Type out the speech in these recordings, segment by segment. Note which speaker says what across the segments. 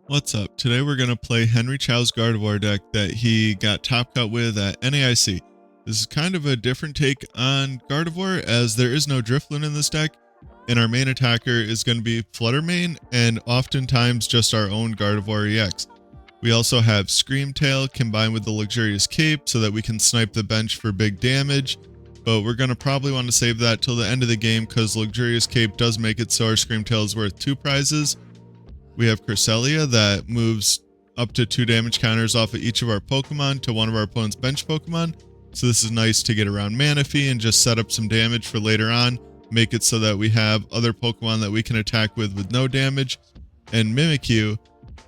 Speaker 1: What's up? Today we're going to play Henry Chao's Gardevoir deck that he got top cut with at NAIC. This is kind of a different take on Gardevoir as there is no drifloon in this deck, and our main attacker is going to be Flutter Mane and oftentimes just our own Gardevoir EX. We also have Screamtail combined with the Luxurious Cape so that we can snipe the bench for big damage, but we're going to probably want to save that till the end of the game because Luxurious Cape does make it so our Screamtail is worth 2 prizes. We have Cresselia that moves up to 2 damage counters off of each of our Pokemon to one of our opponent's bench Pokemon. So this is nice to get around Manaphy and just set up some damage for later on. Make it so that we have other Pokemon that we can attack with no damage. And Mimikyu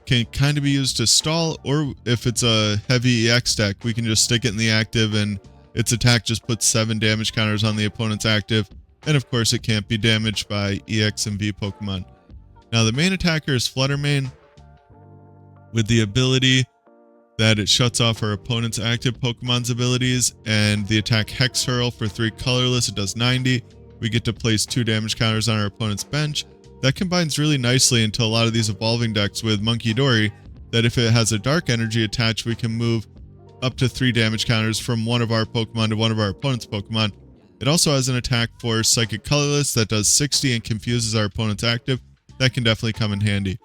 Speaker 1: can kind of be used to stall, or if it's a heavy EX deck, we can just stick it in the active and its attack just puts 7 damage counters on the opponent's active. And of course it can't be damaged by EX and V Pokemon. Now the main attacker is Flutter Mane with the ability that it shuts off our opponent's active Pokemon's abilities, and the attack Hex Hurl for 3 colorless, it does 90. We get to place 2 damage counters on our opponent's bench. That combines really nicely into a lot of these evolving decks with Munkidori, that if it has a dark energy attached, we can move up to 3 damage counters from one of our Pokemon to one of our opponent's Pokemon. It also has an attack for Psychic Colorless that does 60 and confuses our opponent's active. That can definitely come in handy.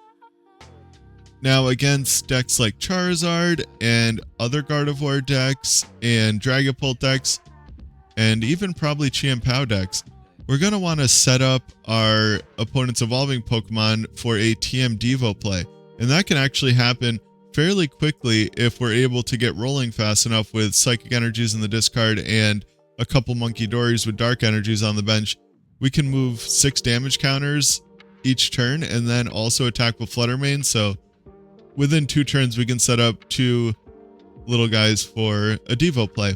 Speaker 1: Now against decks like Charizard and other Gardevoir decks and Dragapult decks and even probably Chao decks, we're going to want to set up our opponent's evolving Pokemon for a TM Devo play. And that can actually happen fairly quickly if we're able to get rolling fast enough with Psychic Energies in the discard and a couple Munkidoris with Dark Energies on the bench. We can move 6 damage counters each turn and then also attack with Flutter Mane. So within 2 turns we can set up 2 little guys for a Devo play.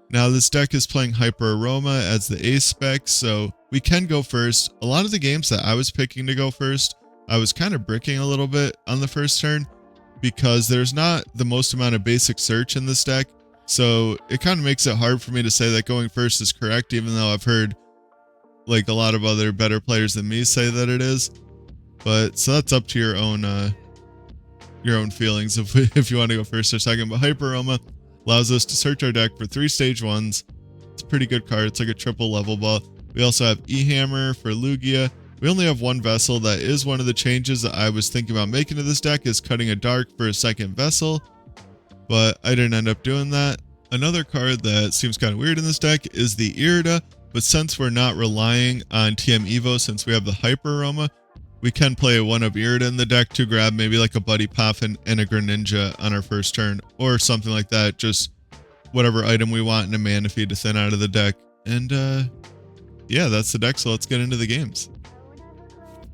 Speaker 1: Now this deck is playing Hyper Aroma as the ace spec, so we can go first. A lot of the games that I was picking to go first, I was kind of bricking a little bit on the first turn because there's not the most amount of basic search in this deck. So it kind of makes it hard for me to say that going first is correct, even though I've heard like a lot of other better players than me say that it is. But so that's up to your own feelings if you want to go first or second. But Hyper Aroma allows us to search our deck for 3 stage 1s. It's a pretty good card. It's like a triple level ball. We also have E-Hammer for Lugia. We only have 1 Vessel. That is one of the changes that I was thinking about making to this deck, is cutting a Dark for a second Vessel, but I didn't end up doing that. Another card that seems kind of weird in this deck is the Irida, but since we're not relying on TM Evo, since we have the Hyper Aroma, we can play one of Irida in the deck to grab maybe like a Buddy PAF and a Greninja on our first turn, or something like that. Just whatever item we want in a Manaphy to thin out of the deck. And yeah, that's the deck, so let's get into the games.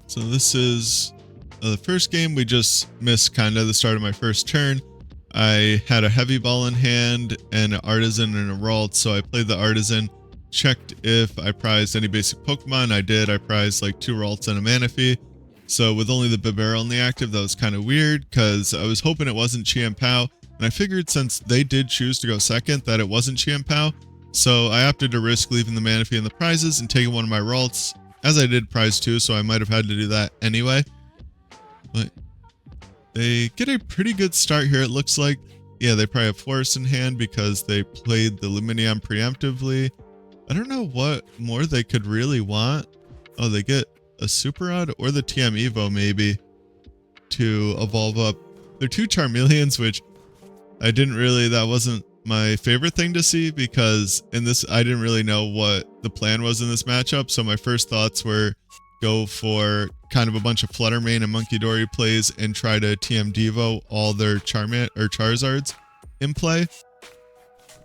Speaker 1: So this is the first game. We just missed kind of the start of my first turn. I had a heavy ball in hand and an Artisan and a Ralts, so I played the Artisan, checked if I prized any basic Pokemon. I did. I prized like 2 Ralts and a Manaphy. So with only the Bibarel in the active, that was kind of weird because I was hoping it wasn't Chien-Pao, and I figured since they did choose to go second that it wasn't Chien-Pao. So I opted to risk leaving the Manaphy in the prizes and taking one of my Ralts, as I did prize 2, so I might have had to do that anyway. But they get a pretty good start here, it looks like. Yeah, they probably have Forest in hand because they played the Lumineon preemptively. I don't know what more they could really want. Oh, they get a Super Odd or the TM Evo maybe to evolve up. They're 2 Charmeleons, which I didn't really, that wasn't my favorite thing to see because in this, I didn't really know what the plan was in this matchup. So my first thoughts were go for kind of a bunch of Flutter Mane and Munkidori plays and try to TM Devo all their Charizards in play.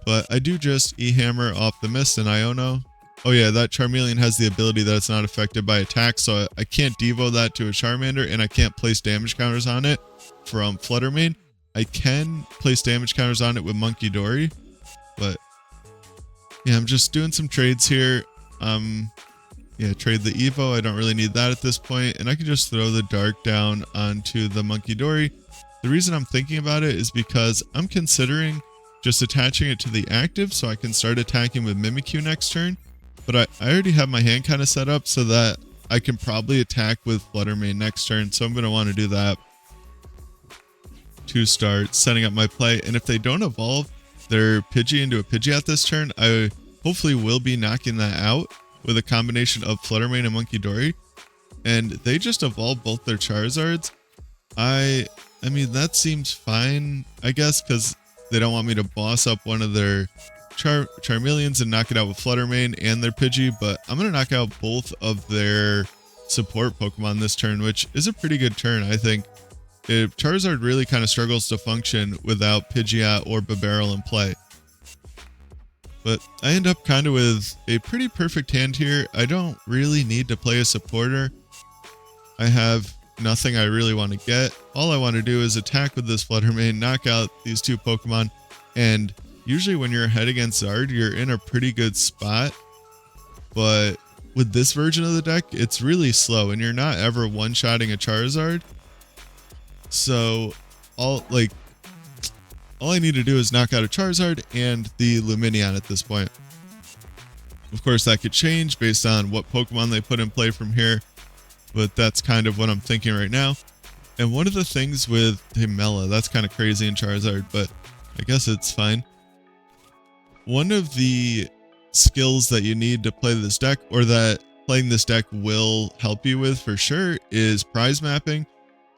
Speaker 1: But I do just E-Hammer off the Mist and Iono. Oh yeah, that Charmeleon has the ability that it's not affected by attack, so I can't Devo that to a Charmander, and I can't place damage counters on it from Flutter Mane. I can place damage counters on it with Munkidori, but yeah, I'm just doing some trades here. Yeah, trade the Evo. I don't really need that at this point, and I can just throw the Dark down onto the Munkidori. The reason I'm thinking about it is because I'm considering just attaching it to the active so I can start attacking with Mimikyu next turn. But I already have my hand kind of set up so that I can probably attack with Flutter Mane next turn, so I'm going to want to do that. to start setting up my play. And if they don't evolve their Pidgey into a Pidgeot this turn, I hopefully will be knocking that out with a combination of Flutter Mane and Munkidori. And they just evolved both their Charizards. I mean, that seems fine, I guess, because they don't want me to boss up one of their Charmeleons and knock it out with Flutter Mane and their Pidgey, but I'm going to knock out both of their support Pokemon this turn, which is a pretty good turn, I think. Charizard really kind of struggles to function without Pidgeot or Bibarel in play. But I end up kind of with a pretty perfect hand here. I don't really need to play a supporter. I have nothing I really want to get. All I want to do is attack with this Flutter Mane, knock out these two Pokemon, and usually when you're ahead against Zard, you're in a pretty good spot. But with this version of the deck, it's really slow, and you're not ever one-shotting a Charizard. So all I need to do is knock out a Charizard and the Lumineon at this point. Of course, that could change based on what Pokemon they put in play from here, but that's kind of what I'm thinking right now. And one of the things with Himela, that's kind of crazy in Charizard, but I guess it's fine. One of the skills that you need to play this deck, or that playing this deck will help you with for sure, is prize mapping,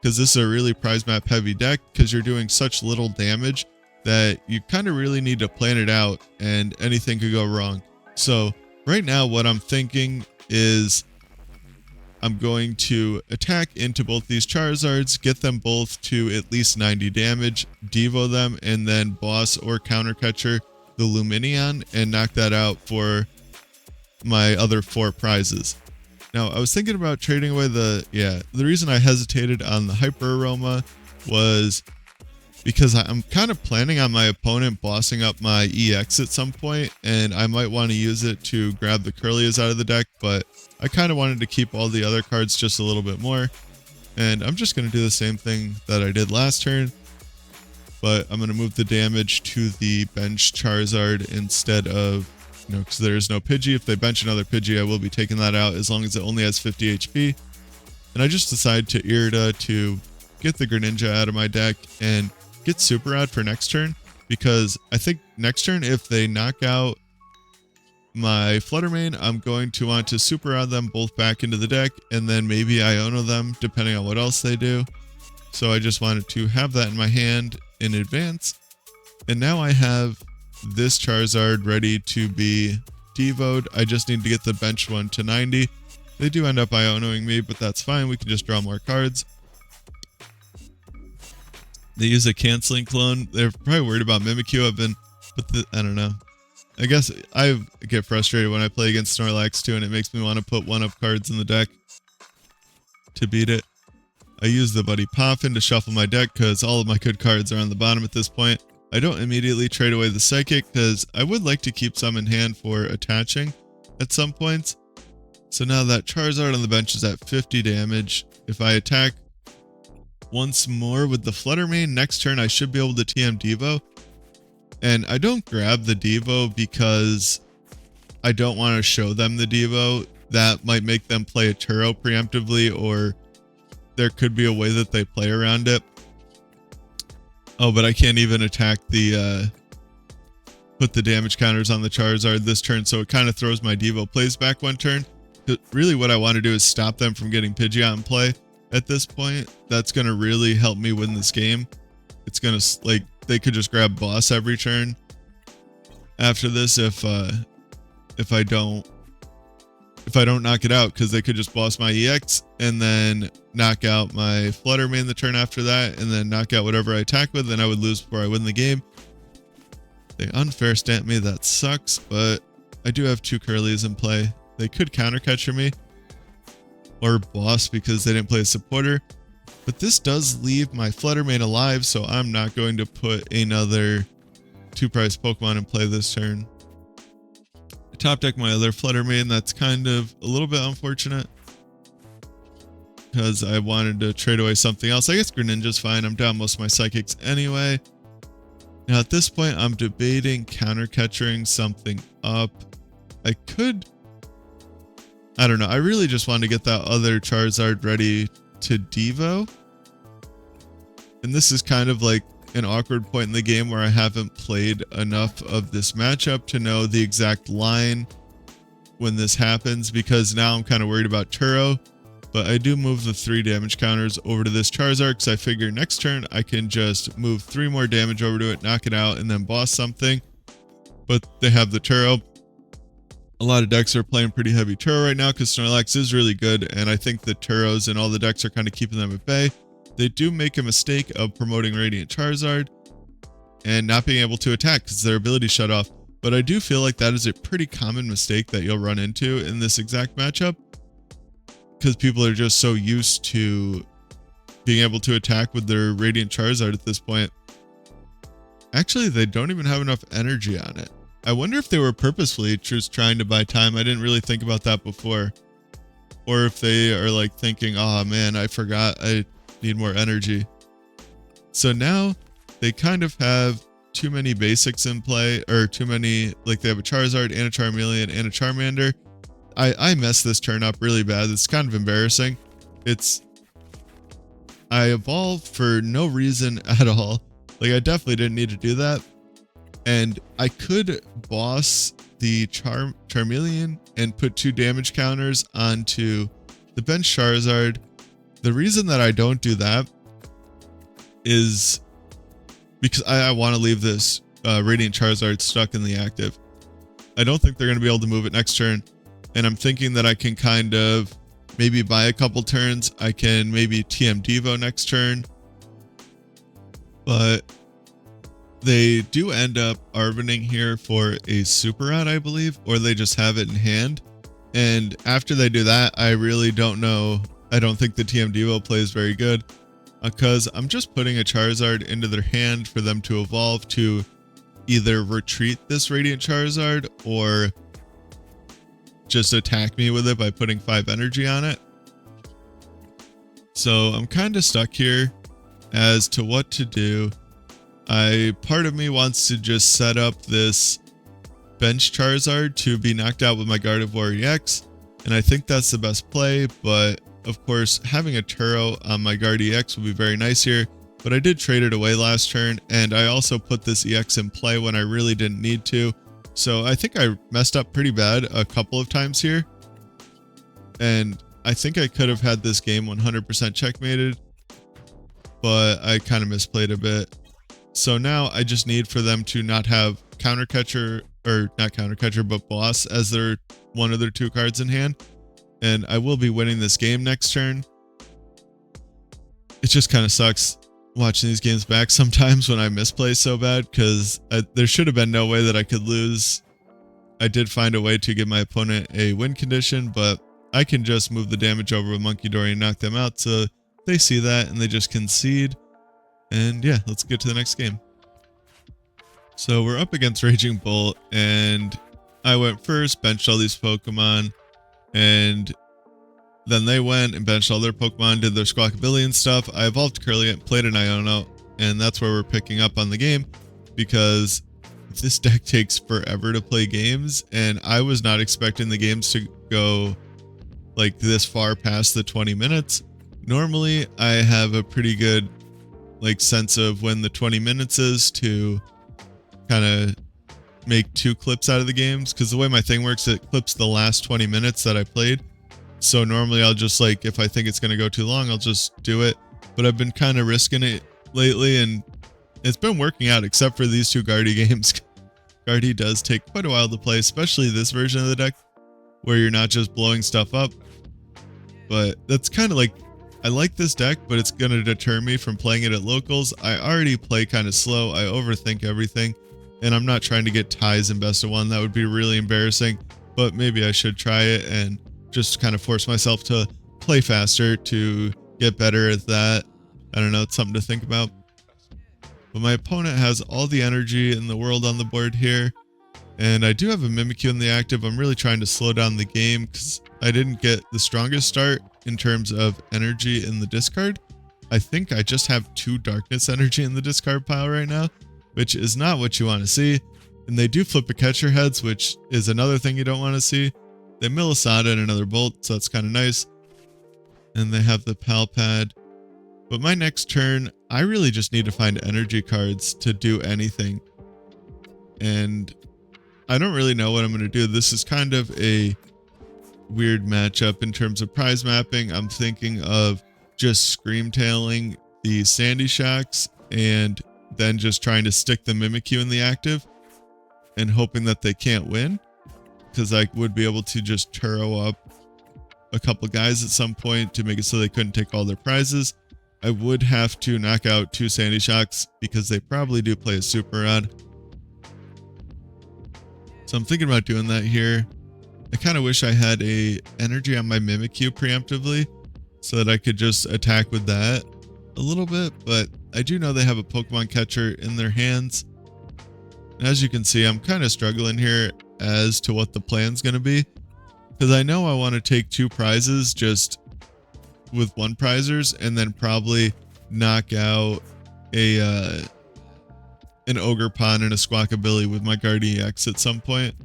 Speaker 1: because this is a really prize map heavy deck, because you're doing such little damage that you kind of really need to plan it out, and anything could go wrong. So right now what I'm thinking is I'm going to attack into both these Charizards, get them both to at least 90 damage, Devo them, and then boss or counter catcher the Lumineon and knock that out for my other 4 prizes. Now, I was thinking about trading away the reason I hesitated on the Hyper Aroma was because I'm kind of planning on my opponent bossing up my EX at some point, and I might want to use it to grab the Kirlias out of the deck, but I kind of wanted to keep all the other cards just a little bit more, and I'm just going to do the same thing that I did last turn, but I'm going to move the damage to the bench Charizard instead of, because there's no Pidgey. If they bench another Pidgey, I will be taking that out as long as it only has 50 HP. And I just decided to Irida to get the Greninja out of my deck and get Super Rod for next turn, because I think next turn, if they knock out my Flutter Mane, I'm going to want to Super Rod them both back into the deck, and then maybe Iono them, depending on what else they do. So I just wanted to have that in my hand in advance. And now I have this Charizard ready to be devoed. I just need to get the bench one to 90. They do end up Ionoing me, but that's fine. We can just draw more cards. They use a canceling clone. They're probably worried about Mimikyu. I don't know. I guess I get frustrated when I play against Snorlax too, and it makes me want to put one-up cards in the deck to beat it. I use the Buddy Poffin to shuffle my deck because all of my good cards are on the bottom at this point. I don't immediately trade away the Psychic because I would like to keep some in hand for attaching at some points. So now that Charizard on the bench is at 50 damage. If I attack once more with the Flutter Mane, next turn I should be able to TM Devo. And I don't grab the Devo because I don't want to show them the Devo. That might make them play a Turo preemptively, or there could be a way that they play around it. Oh, but I can't even attack the put the damage counters on the Charizard this turn, so it kind of throws my Devo plays back one turn. But really what I want to do is stop them from getting Pidgeot in play at this point. That's going to really help me win this game. It's going to, they could just grab boss every turn after this if I don't knock it out, because they could just boss my EX and then knock out my Flutter Mane the turn after that, and then knock out whatever I attack with, and I would lose before I win the game. They unfair stamp me, that sucks, but I do have 2 Kirlias in play. They could counter catcher me or boss because they didn't play a supporter, but this does leave my Flutter Mane alive, so I'm not going to put another 2-price Pokemon in play this turn. I top deck my other Flutter Mane. That's kind of a little bit unfortunate because I wanted to trade away something else. I guess Greninja's fine. I'm down most of my Psychics anyway. Now at this point, I'm debating counter catching something up. I don't know. I really just want to get that other Charizard ready to Devo. And And this is kind of like an awkward point in the game where I haven't played enough of this matchup to know the exact line when this happens, because now I'm kind of worried about Turo. But I do move the 3 damage counters over to this Charizard because I figure next turn I can just move 3 more damage over to it, knock it out, and then boss something. But they have the Turo. A lot of decks are playing pretty heavy Turo right now because Snorlax is really good, and I think the Turos and all the decks are kind of keeping them at bay. They do make a mistake of promoting Radiant Charizard and not being able to attack because their ability shut off. But I do feel like that is a pretty common mistake that you'll run into in this exact matchup, because people are just so used to being able to attack with their Radiant Charizard at this point. Actually, they don't even have enough energy on it. I wonder if they were purposefully just trying to buy time. I didn't really think about that before. Or if they are like thinking, oh man, I forgot I need more energy. So now they kind of have too many basics in play, or too many, like they have a Charizard and a Charmeleon and a Charmander. I messed this turn up really bad. It's kind of embarrassing. I evolved for no reason at all. Like, I definitely didn't need to do that. And I could boss the Charmeleon and put 2 damage counters onto the bench Charizard. The reason that I don't do that is because I want to leave this Radiant Charizard stuck in the active. I don't think they're going to be able to move it next turn. And I'm thinking that I can kind of maybe buy a couple turns. I can maybe TM Devo next turn. But they do end up Arvening here for a Super Rod, I believe, or they just have it in hand. And after they do that, I really don't know. I don't think the TM Devo play is very good, because I'm just putting a Charizard into their hand for them to evolve to either retreat this Radiant Charizard or just attack me with it by putting 5 energy on it. So I'm kind of stuck here as to what to do. Part of me wants to just set up this bench Charizard to be knocked out with my Gardevoir EX, and I think that's the best play. But of course, having a Turo on my Guard EX would be very nice here, but I did trade it away last turn, and I also put this EX in play when I really didn't need to. So I think I messed up pretty bad a couple of times here, and I think I could have had this game 100% checkmated, but I kind of misplayed a bit. So now I just need for them to not have Counter Catcher, or not Counter Catcher, but Boss as their one of their 2 cards in hand, and I will be winning this game next turn. It just kind of sucks watching these games back sometimes when I misplay so bad, because there should have been no way that I could lose. I did find a way to give my opponent a win condition, but I can just move the damage over with Munkidori and knock them out, so they see that and they just concede. And yeah, let's get to the next game. So we're up against Raging Bolt, and I went first, benched all these Pokemon, and then they went and benched all their Pokemon, did their Squawkabilly and stuff. I evolved Kirlia, played an Iono, and that's where we're picking up on the game, because this deck takes forever to play games, and I was not expecting the games to go like this far past the 20 minutes. Normally, I have a pretty good sense of when the 20 minutes is to kind of make 2 clips out of the games, because the way my thing works, it clips the last 20 minutes that I played. So normally I'll just if I think it's going to go too long, I'll just do it. But I've been kind of risking it lately, and it's been working out, except for these 2 Gardy games. Gardy does take quite a while to play, especially this version of the deck, where you're not just blowing stuff up. But that's kind of I like this deck, but it's going to deter me from playing it at locals. I already play kind of slow. I overthink everything, and I'm not trying to get ties in best of 1. That would be really embarrassing, but maybe I should try it and just kind of force myself to play faster to get better at that. I don't know, it's something to think about. But my opponent has all the energy in the world on the board here, and I do have a Mimikyu in the active. I'm really trying to slow down the game because I didn't get the strongest start in terms of energy in the discard. I think I just have 2 darkness energy in the discard pile right now, which is not what you want to see. And they do flip a catcher heads, which is another thing you don't want to see. They mill a Sada and another Bolt, so that's kind of nice. And they have the Pal Pad. But my next turn, I really just need to find energy cards to do anything. And I don't really know what I'm going to do. This is kind of a weird matchup in terms of prize mapping. I'm thinking of just screamtailing the Sandy Shocks and then just trying to stick the Mimikyu in the active and hoping that they can't win, because I would be able to just Turo up a couple guys at some point to make it so they couldn't take all their prizes. I would have to knock out 2 Sandy Shocks because they probably do play a Super Rod. So I'm thinking about doing that here. I kind of wish I had a energy on my Mimikyu preemptively so that I could just attack with that a little bit, but I do know they have a Pokemon catcher in their hands. And as you can see, I'm kind of struggling here as to what the plan's going to be, because I know I want to take 2 prizes just with 1 prizers and then probably knock out a an Ogerpon and a Squawkabilly with my Gardy EX at some point.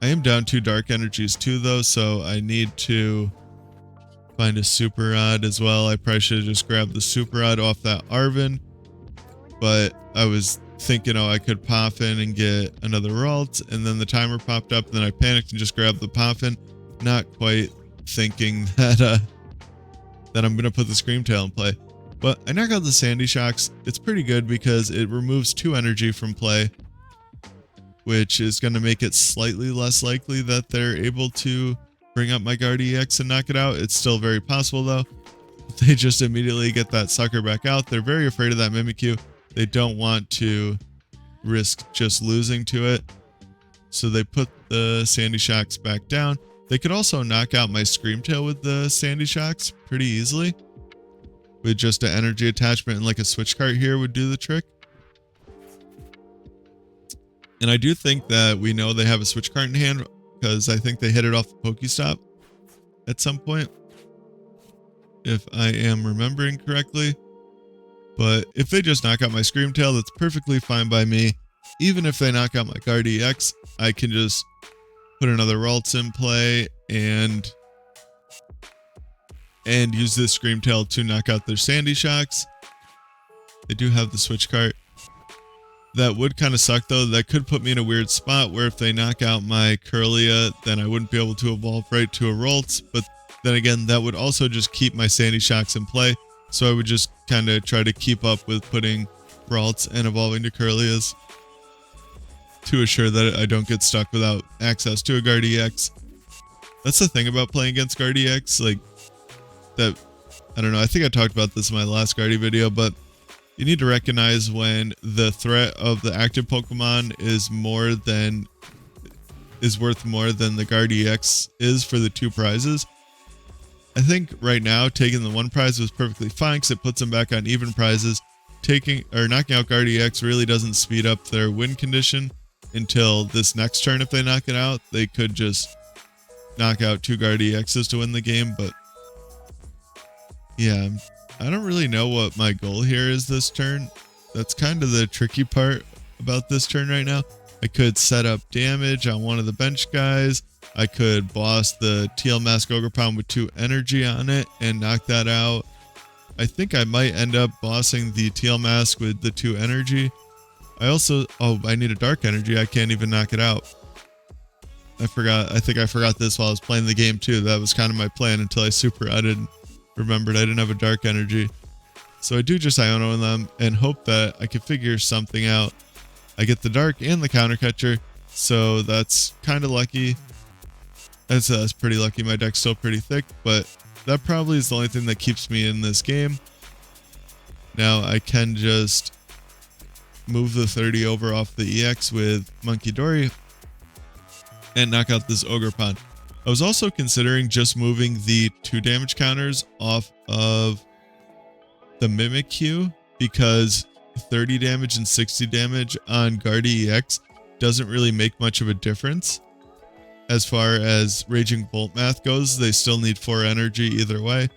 Speaker 1: I am down 2 Dark Energies too though, so I need to find a Super Rod as well. I probably should have just grabbed the Super Rod off that Arven, but I was thinking, oh, I could Poffin and get another Ralts, and then the timer popped up, and then I panicked and just grabbed the Poffin, not quite thinking that that I'm gonna put the Screamtail in play. But I knock out the Sandy Shocks. It's pretty good because it removes 2 energy from play, which is going to make it slightly less likely that they're able to bring up my Gardy EX and knock it out. It's still very possible though. They just immediately get that sucker back out. They're very afraid of that Mimikyu. They don't want to risk just losing to it, so they put the Sandy Shocks back down. They could also knock out my Screamtail with the Sandy Shocks pretty easily. With just an energy attachment and like a switch cart here would do the trick. And I do think that we know they have a switch cart in hand because I think they hit it off the Pokestop at some point, if I am remembering correctly. But if they just knock out my Screamtail, that's perfectly fine by me. Even if they knock out my Gardy EX, I can just put another Ralts in play and use this Screamtail to knock out their Sandy Shocks. They do have the switch cart. That would kind of suck though. That could put me in a weird spot where if they knock out my Kirlia, then I wouldn't be able to evolve right to a Ralts. But then again, that would also just keep my Sandy Shocks in play. So I would just kind of try to keep up with putting Ralts and evolving to Kirlias to assure that I don't get stuck without access to a Gardy EX. That's the thing about playing against Gardy EX, like, that, I don't know, I think I talked about this in my last Gardy video, but you need to recognize when the threat of the active Pokemon is worth more than the Gardy EX is for the 2 prizes. I think right now taking the 1 prize was perfectly fine because it puts them back on even prizes. Knocking out Gardy EX really doesn't speed up their win condition until this next turn. If they knock it out, they could just knock out 2 Gardy EXs to win the game, but yeah, I don't really know what my goal here is this turn. That's kind of the tricky part about this turn right now. I could set up damage on one of the bench guys. I could boss the TL Mask Ogerpon with 2 energy on it and knock that out. I think I might end up bossing the TL Mask with the 2 energy. I need a dark energy. I can't even knock it out. I think I forgot this while I was playing the game too. That was kind of my plan until I super added. Remembered I didn't have a dark energy. So I do just Iono in them and hope that I can figure something out. I get the dark and the counter catcher, so that's kind of lucky. That's pretty lucky. My deck's still pretty thick, but that probably is the only thing that keeps me in this game. Now I can just move the 30 over off the EX with Munkidori and knock out this Ogerpon. I was also considering just moving the 2 damage counters off of the Mimikyu because 30 damage and 60 damage on Gardy EX doesn't really make much of a difference. As far as Raging Bolt math goes, they still need 4 energy either way.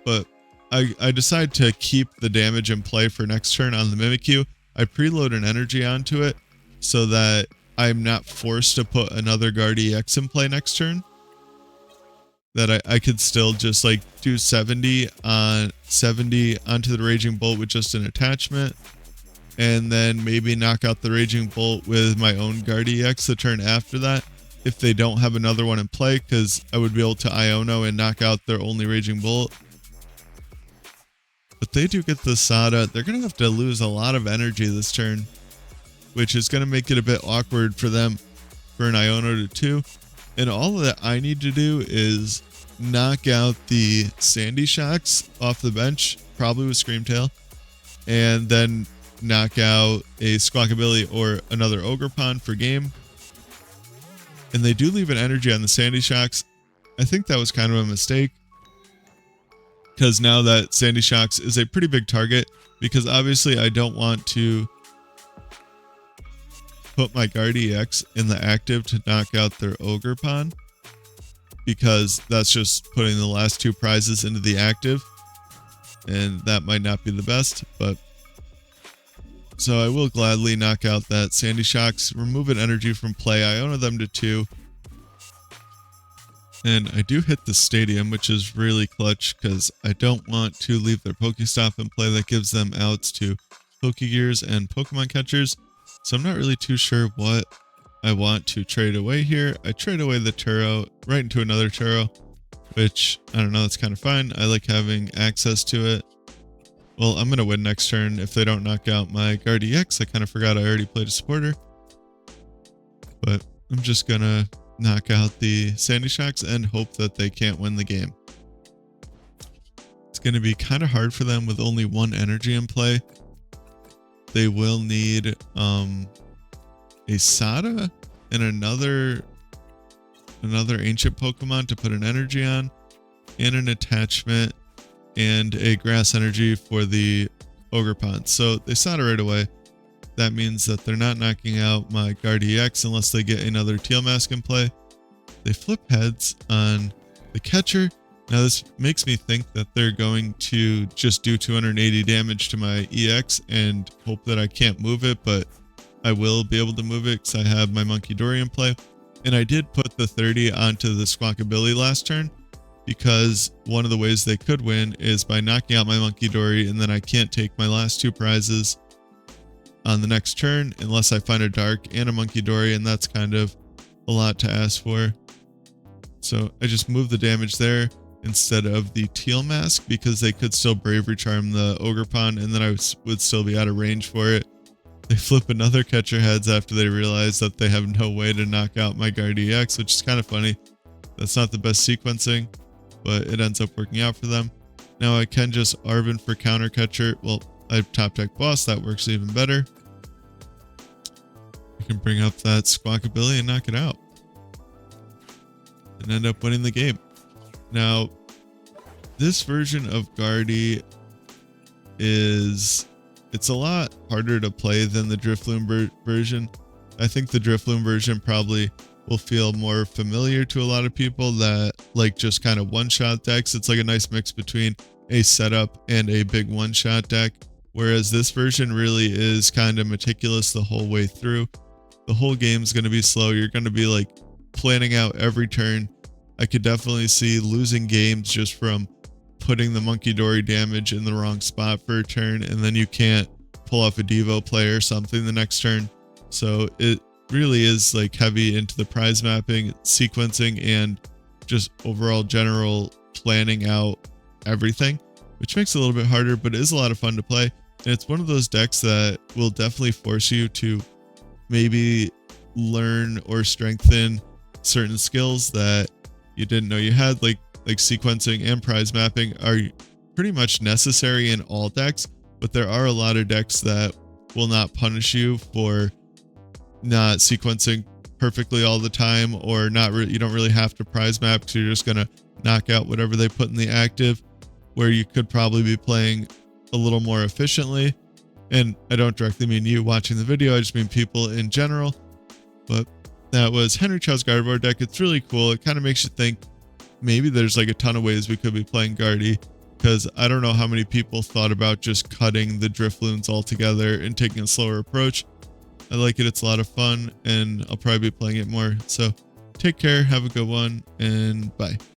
Speaker 1: But I decide to keep the damage in play for next turn on the Mimikyu. I preload an energy onto it so that I'm not forced to put another Gardy EX in play next turn. that I could still just like do 70 onto the Raging Bolt with just an attachment, and then maybe knock out the Raging Bolt with my own Gardy EX the turn after that if they don't have another one in play, because I would be able to Iono and knock out their only Raging Bolt. But they do get the Sada. They're going to have to lose a lot of energy this turn, which is going to make it a bit awkward for them for an Iono to 2. And all that I need to do is knock out the Sandy Shocks off the bench, probably with Screamtail, and then knock out a Squawkabilly or another Ogerpon for game. And they do leave an energy on the Sandy Shocks. I think that was kind of a mistake, because now that Sandy Shocks is a pretty big target, because obviously I don't want to put my Gardy EX in the active to knock out their Ogerpon, because that's just putting the last 2 prizes into the active, and that might not be the best. But so I will gladly knock out that Sandy Shocks, remove an energy from play, I Iono them to 2, and I do hit the Stadium, which is really clutch because I don't want to leave their Pokestop in play. That gives them outs to Pokegears and Pokemon catchers. So I'm not really too sure what I want to trade away here. I trade away the Turo right into another Turo, which, I don't know, that's kind of fine. I like having access to it. Well, I'm going to win next turn if they don't knock out my Gardy EX. I kind of forgot I already played a supporter. But I'm just going to knock out the Sandy Shocks and hope that they can't win the game. It's going to be kind of hard for them with only 1 energy in play. They will need a Sada and another ancient Pokemon to put an energy on, and an attachment and a grass energy for the Ogerpon. So they Sada right away. That means that they're not knocking out my Gardy EX unless they get another Teal Mask in play. They flip heads on the catcher. Now this makes me think that they're going to just do 280 damage to my EX and hope that I can't move it, but I will be able to move it because I have my Munkidori in play. And I did put the 30 onto the Squawkabilly last turn, because one of the ways they could win is by knocking out my Munkidori, and then I can't take my last 2 prizes on the next turn unless I find a Dark and a Munkidori, and that's kind of a lot to ask for. So I just moved the damage there instead of the Teal Mask, because they could still Bravery Charm the Ogerpon, and then I would still be out of range for it. They flip another catcher heads after they realize that they have no way to knock out my Gardy EX, which is kind of funny. That's not the best sequencing, but it ends up working out for them. Now I can just Arven for counter catcher. Well, I have top deck boss, that works even better. I can bring up that Squawkabilly and knock it out, and end up winning the game. Now, this version of Gardy it's a lot harder to play than the Drifloon version. I think the Drifloon version probably will feel more familiar to a lot of people that like just kind of one-shot decks. It's like a nice mix between a setup and a big one-shot deck, whereas this version really is kind of meticulous the whole way through. The whole game's going to be slow. You're going to be like planning out every turn. I could definitely see losing games just from putting the Munkidori damage in the wrong spot for a turn, and then you can't pull off a Devo play or something the next turn. So it really is like heavy into the prize mapping, sequencing, and just overall general planning out everything, which makes it a little bit harder, but it is a lot of fun to play. And it's one of those decks that will definitely force you to maybe learn or strengthen certain skills that you didn't know you had, like sequencing and prize mapping are pretty much necessary in all decks, but there are a lot of decks that will not punish you for not sequencing perfectly all the time, or you don't really have to prize map because you're just going to knock out whatever they put in the active, where you could probably be playing a little more efficiently. And I don't directly mean you watching the video, I just mean people in general. But that was Henry Chao's Gardevoir deck. It's really cool. It kind of makes you think maybe there's like a ton of ways we could be playing Gardy, because I don't know how many people thought about just cutting the Drifloons altogether and taking a slower approach. I like it. It's a lot of fun, and I'll probably be playing it more. So take care, have a good one, and bye.